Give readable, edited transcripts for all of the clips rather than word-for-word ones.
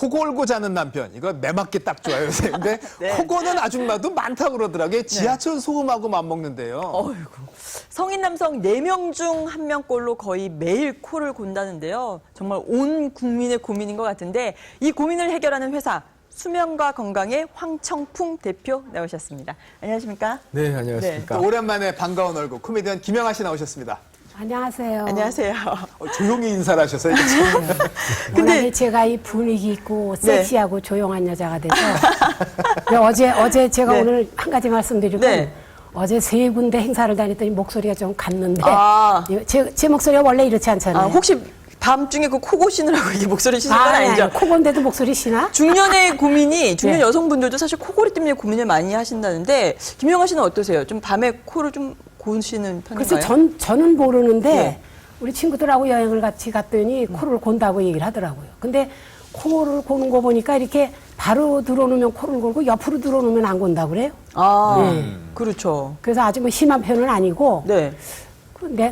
코 골고 자는 남편, 이거 내 맞게 딱 좋아요. 근데 네. 코 고는 아줌마도 많다고 그러더라고요. 지하철 소음하고 맞먹는데요. 어이구. 성인 남성 4명 중 1명꼴로 거의 매일 코를 곤다는데요. 정말 온 국민의 고민인 것 같은데 이 고민을 해결하는 회사 수면과 건강의 황청풍 대표 나오셨습니다. 안녕하십니까? 네, 안녕하십니까. 또 오랜만에 반가운 얼굴, 코미디언 김영하 씨 나오셨습니다. 안녕하세요. 안녕하세요. 조용히 인사를 하셔서 근데 제가 이 분위기 있고 네. 섹시하고 조용한 여자가 돼서 어제 제가 네. 오늘 한 가지 말씀드리고 네. 어제 3군데 행사를 다녔더니 목소리가 좀 갔는데 아. 제 목소리가 원래 이렇지 않잖아요. 혹시 밤중에 그 코 고시느라고 이게 목소리 쉬는 건 아니죠? 코 곤데도 목소리 쉬나? 중년의 고민이 중년 네. 여성분들도 사실 코골이 때문에 고민을 많이 하시는데 김영하 씨는 어떠세요? 좀 밤에 코를 좀 고시는 편인가요? 그래서 저는 모르는데 네. 우리 친구들하고 여행을 같이 갔더니 코를 곤다고 얘기를 하더라고요. 근데 코를 고는 거 보니까 이렇게 바로 들어놓으면 코를 골고 옆으로 들어놓으면 안 곤다고 그래요. 아, 그렇죠. 그래서 아주 뭐 심한 편은 아니고 네.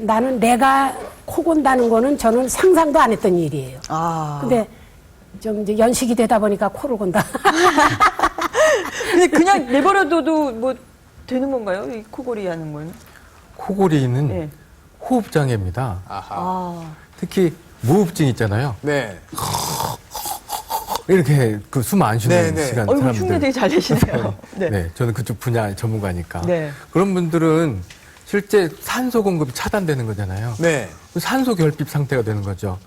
나는 내가 코 곤다는 거는 저는 상상도 안 했던 일이에요. 아. 근데 좀 이제 연식이 되다 보니까 코를 곤다. 근데 그냥 내버려둬도 뭐 되는 건가요? 이 코골이 하는 건? 코골이는 네. 호흡장애입니다. 아하. 아. 특히 무호흡증 있잖아요. 네. 이렇게 그 숨 안 쉬는 네, 네. 시간 어이구, 사람들. 흉내 되게 잘 내시네요. 네. 저는 그쪽 분야 전문가니까. 네. 그런 분들은 실제 산소 공급이 차단되는 거잖아요. 네. 산소 결핍 상태가 되는 거죠.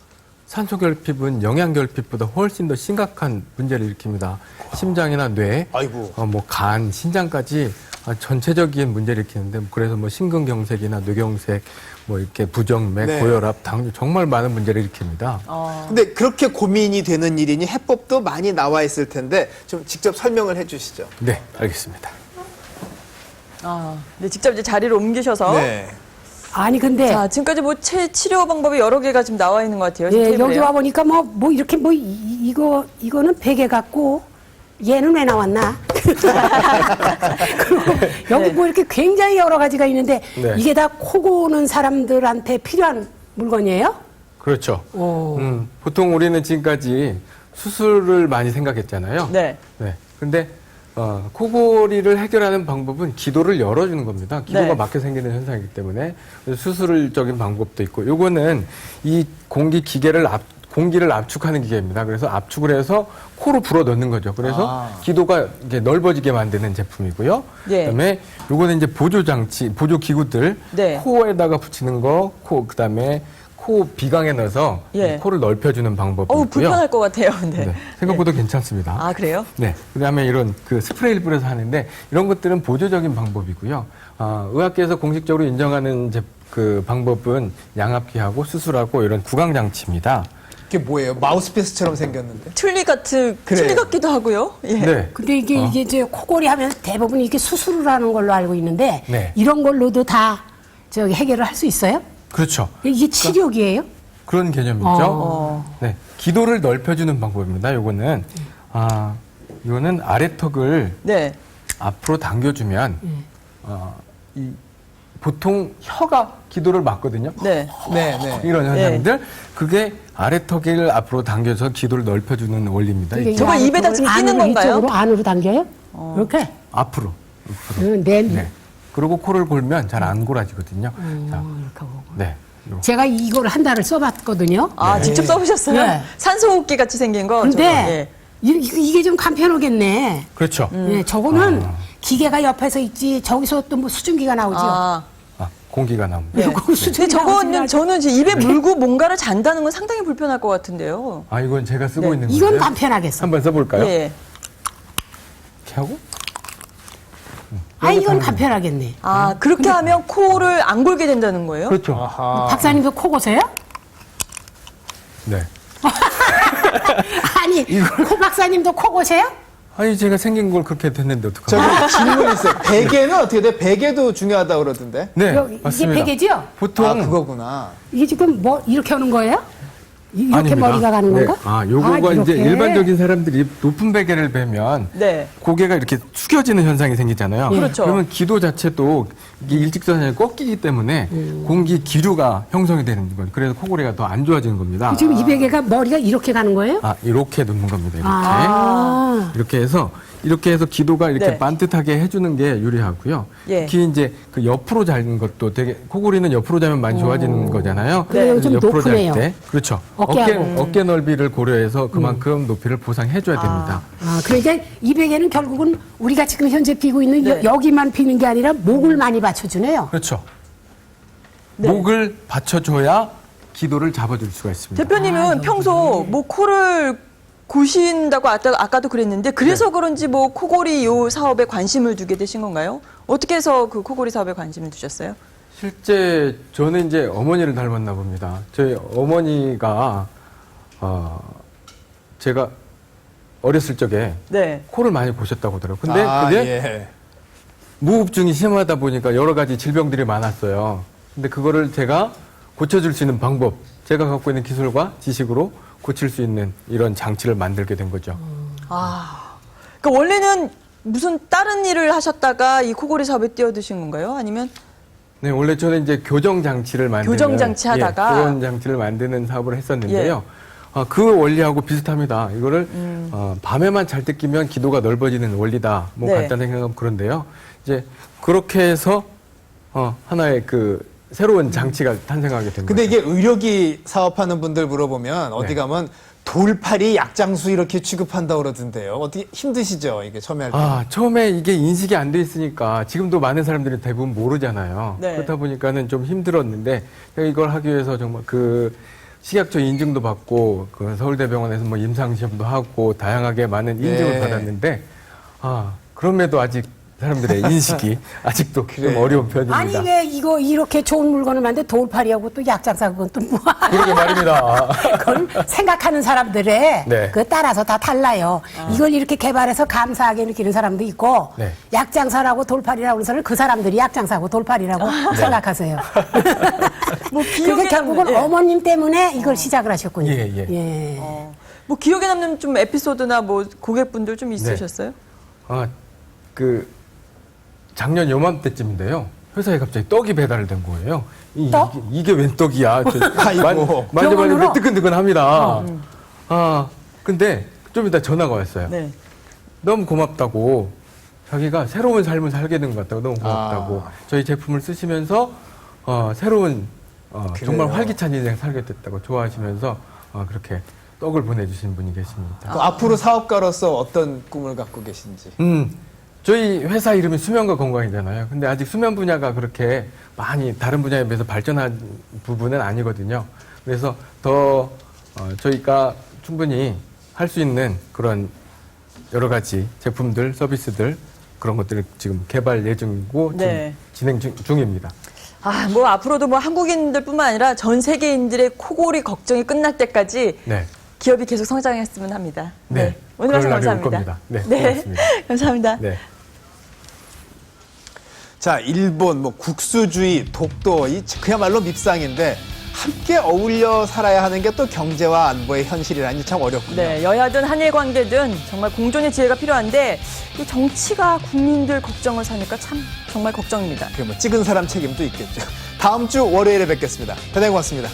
산소 결핍은 영양 결핍보다 훨씬 더 심각한 문제를 일으킵니다. 심장이나 뇌, 아이고. 뭐 간, 신장까지 전체적인 문제를 일으키는데 그래서 뭐 심근경색이나 뇌경색, 뭐 이렇게 부정맥, 네. 고혈압, 당뇨 정말 많은 문제를 일으킵니다. 근데 그렇게 고민이 되는 일이니 해법도 많이 나와 있을 텐데 좀 직접 설명을 해 주시죠. 네, 알겠습니다. 네, 직접 이제 자리를 옮기셔서. 네. 아니 근데 자, 지금까지 뭐 치료 방법이 여러 개가 지금 나와 있는 것 같아요. 예, 테이블에요. 여기 와 보니까 뭐 이렇게 이거는 베개 같고 얘는 왜 나왔나? 그리고 여기 네. 뭐 이렇게 굉장히 여러 가지가 있는데 네. 이게 다 코 고는 사람들한테 필요한 물건이에요? 그렇죠. 오. 보통 우리는 지금까지 수술을 많이 생각했잖아요. 네. 네. 근데 코골이를 해결하는 방법은 기도를 열어주는 겁니다. 기도가 네. 막혀 생기는 현상이기 때문에 그래서 수술적인 방법도 있고, 요거는 이 공기를 압축하는 기계입니다. 그래서 압축을 해서 코로 불어 넣는 거죠. 그래서 기도가 이제 넓어지게 만드는 제품이고요. 예. 그다음에 요거는 이제 보조 기구들, 네. 코에다가 붙이는 거, 그다음에 코 비강에 넣어서 예. 코를 넓혀주는 방법이 어우, 있고요. 불편할 것 같아요. 네. 네, 생각보다 괜찮습니다. 아, 그래요? 네. 그다음에 이런 그 스프레이를 뿌려서 하는데 이런 것들은 보조적인 방법이고요. 의학계에서 공식적으로 인정하는 그 방법은 양압기하고 수술하고 이런 구강 장치입니다. 이게 뭐예요? 마우스피스처럼 생겼는데. 틀니 그래요. 같기도 하고요. 예. 네. 근데 이게 이제 코골이 하면 대부분 이게 수술을 하는 걸로 알고 있는데 네. 이런 걸로도 다 저기 해결을 할 수 있어요? 그렇죠. 이게 치료기예요? 그런 개념이죠. 네. 기도를 넓혀주는 방법입니다. 요거는 이거는 아래턱을 네. 앞으로 당겨주면 보통 혀가 기도를 막거든요. 네. 네, 네. 이런 현상들 그게 아래턱을 앞으로 당겨서 기도를 넓혀주는 원리입니다. 이게 저걸 이 입에다 지금 끼는 안으로 건가요? 이쪽으로 안으로 당겨요? 이렇게? 앞으로. 네. 그리고 코를 골면 잘 안 골아지거든요. 자, 이렇게 하고. 네. 요. 제가 이걸 한 달을 써봤거든요. 아, 직접 써보셨어요? 네. 산소호흡기 같이 생긴 거. 근데 저거, 예. 이게 좀 간편하겠네. 그렇죠. 네, 저거는 기계가 옆에서 있지 저기서 또 뭐 수증기가 나오죠. 아, 공기가 나옵니다. 네. 그거 수증기 근데 저거는 나오지 저는 이제 입에 물고 뭔가를 잔다는 건 상당히 불편할 것 같은데요. 이건 제가 쓰고 네. 있는 이건 건데요. 간편하겠어. 한번 써볼까요? 예. 이렇게 하고. 이건 간편하겠네. 아, 그렇게 하면 코를 안 골게 된다는 거예요? 그렇죠. 아하. 박사님도 코 고세요? 네. 아니, 코 박사님도 코 고세요? 제가 생긴 걸 그렇게 됐는데 어떡합니까? 저기 질문 있어요. 베개는 어떻게 돼? 베개도 중요하다고 그러던데. 네, 이게 맞습니다. 베개죠? 보통 그거구나. 이게 지금 뭐 이렇게 하는 거예요? 이렇게 아닙니다. 머리가 가는 네. 건가? 아, 요거가 이제 이렇게? 일반적인 사람들이 높은 베개를 베면 네. 고개가 이렇게 숙여지는 현상이 생기잖아요. 그렇죠. 그러면 기도 자체도 이게 일직선에 꺾이기 때문에 공기 기류가 형성이 되는 거예요. 그래서 코골이가 더 안 좋아지는 겁니다. 지금 이 베개가 머리가 이렇게 가는 거예요? 아, 이렇게 놓는 겁니다. 이렇게. 아. 이렇게 해서 기도가 이렇게 네. 반듯하게 해주는 게 유리하고요. 예. 특히 이제 그 옆으로 자는 것도 되게 코골이는 옆으로 자면 많이 좋아지는 거잖아요. 그래요. 좀 옆으로 잘 높으네요. 때 그렇죠. 어깨하고. 어깨 넓이를 고려해서 그만큼 높이를 보상해줘야 됩니다. 아, 그러니까 이 베개는 결국은 우리가 지금 현재 비고 있는 네. 여기만 비는 게 아니라 목을 많이 받쳐주네요. 그렇죠. 네. 목을 받쳐줘야 기도를 잡아줄 수가 있습니다. 대표님은 평소 뭐 코를 고신다고 아까도 그랬는데 그래서 그런지 뭐 코골이 요 사업에 관심을 두게 되신 건가요? 어떻게 해서 그 코골이 사업에 관심을 두셨어요? 실제 저는 이제 어머니를 닮았나 봅니다. 저희 어머니가 제가 어렸을 적에 네. 코를 많이 고셨다고 하더라고요. 근데 그게 예. 무호흡증이 심하다 보니까 여러 가지 질병들이 많았어요. 근데 그거를 제가 고쳐줄 수 있는 방법, 제가 갖고 있는 기술과 지식으로 고칠 수 있는 이런 장치를 만들게 된 거죠. 아, 그러니까 원래는 무슨 다른 일을 하셨다가 이 코골이 사업에 뛰어드신 건가요? 아니면 네, 원래 저는 이제 교정 장치를 만드는 교정 장치 하다가? 교정 장치를 만드는 사업을 했었는데요. 그 원리하고 비슷합니다. 이거를 밤에만 잘 때 끼면 기도가 넓어지는 원리다. 뭐 네. 간단하게 생각하면 그런데요. 이제 그렇게 해서 하나의 그 새로운 장치가 탄생하게 된 근데 거죠. 이게 의료기 사업하는 분들 물어보면 어디 네. 가면 돌팔이 약장수 이렇게 취급한다고 그러던데요. 어떻게 힘드시죠? 이게 처음에 할 때. 처음에 이게 인식이 안 돼 있으니까 지금도 많은 사람들이 대부분 모르잖아요. 네. 그렇다 보니까는 좀 힘들었는데 이걸 하기 위해서 정말 그 식약처 인증도 받고 그 서울대병원에서 뭐 임상시험도 하고 다양하게 많은 인증을 네. 받았는데 그럼에도 아직 사람들의 인식이 아직도 좀 그래요. 어려운 편입니다. 아니 왜 이거 이렇게 좋은 물건을 만든 돌팔이하고 또 약장사 그건 또 뭐? 그러게 말입니다. 그걸 생각하는 사람들의 네. 그 따라서 다 달라요. 이걸 이렇게 개발해서 감사하게 느끼는 사람도 있고 네. 약장사라고 돌팔이라고 하는 사람은 그 사람들이 약장사고 돌팔이라고 생각하세요. 뭐 그게 기억에 결국은 남는, 예. 어머님 때문에 이걸 시작을 하셨군요. 예. 뭐 기억에 남는 좀 에피소드나 뭐 고객분들 좀 있으셨어요? 그 작년 요맘때쯤인데요. 회사에 갑자기 떡이 배달된 거예요. 떡? 이게 웬 떡이야? 아이고. 만져봤는데 병원으로? 뜨끈뜨끈합니다. 근데 좀 이따 전화가 왔어요. 네. 너무 고맙다고. 자기가 새로운 삶을 살게 된 것 같다고 너무 고맙다고. 저희 제품을 쓰시면서 새로운 정말 활기찬 인생 살게 됐다고 좋아하시면서 그렇게 떡을 보내주신 분이 계십니다. 그 앞으로 사업가로서 어떤 꿈을 갖고 계신지. 저희 회사 이름이 수면과 건강이잖아요. 근데 아직 수면 분야가 그렇게 많이 다른 분야에 비해서 발전한 부분은 아니거든요. 그래서 더 저희가 충분히 할 수 있는 그런 여러 가지 제품들, 서비스들 그런 것들을 지금 개발 예정이고 네. 지금 진행 중입니다. 뭐 앞으로도 뭐 한국인들뿐만 아니라 전 세계인들의 코골이 걱정이 끝날 때까지 네. 기업이 계속 성장했으면 합니다. 네. 오늘 말씀 그럴 날이 올 감사합니다. 겁니다. 네, 고맙습니다. 감사합니다. 네. 자, 일본 뭐 국수주의, 독도 이 그야말로 밉상인데 함께 어울려 살아야 하는 게 또 경제와 안보의 현실이라니 참 어렵군요. 네, 여야든 한일 관계든 정말 공존의 지혜가 필요한데 이 정치가 국민들 걱정을 사니까 참 정말 걱정입니다. 뭐 찍은 사람 책임도 있겠죠. 다음 주 월요일에 뵙겠습니다. 대단히 고맙습니다.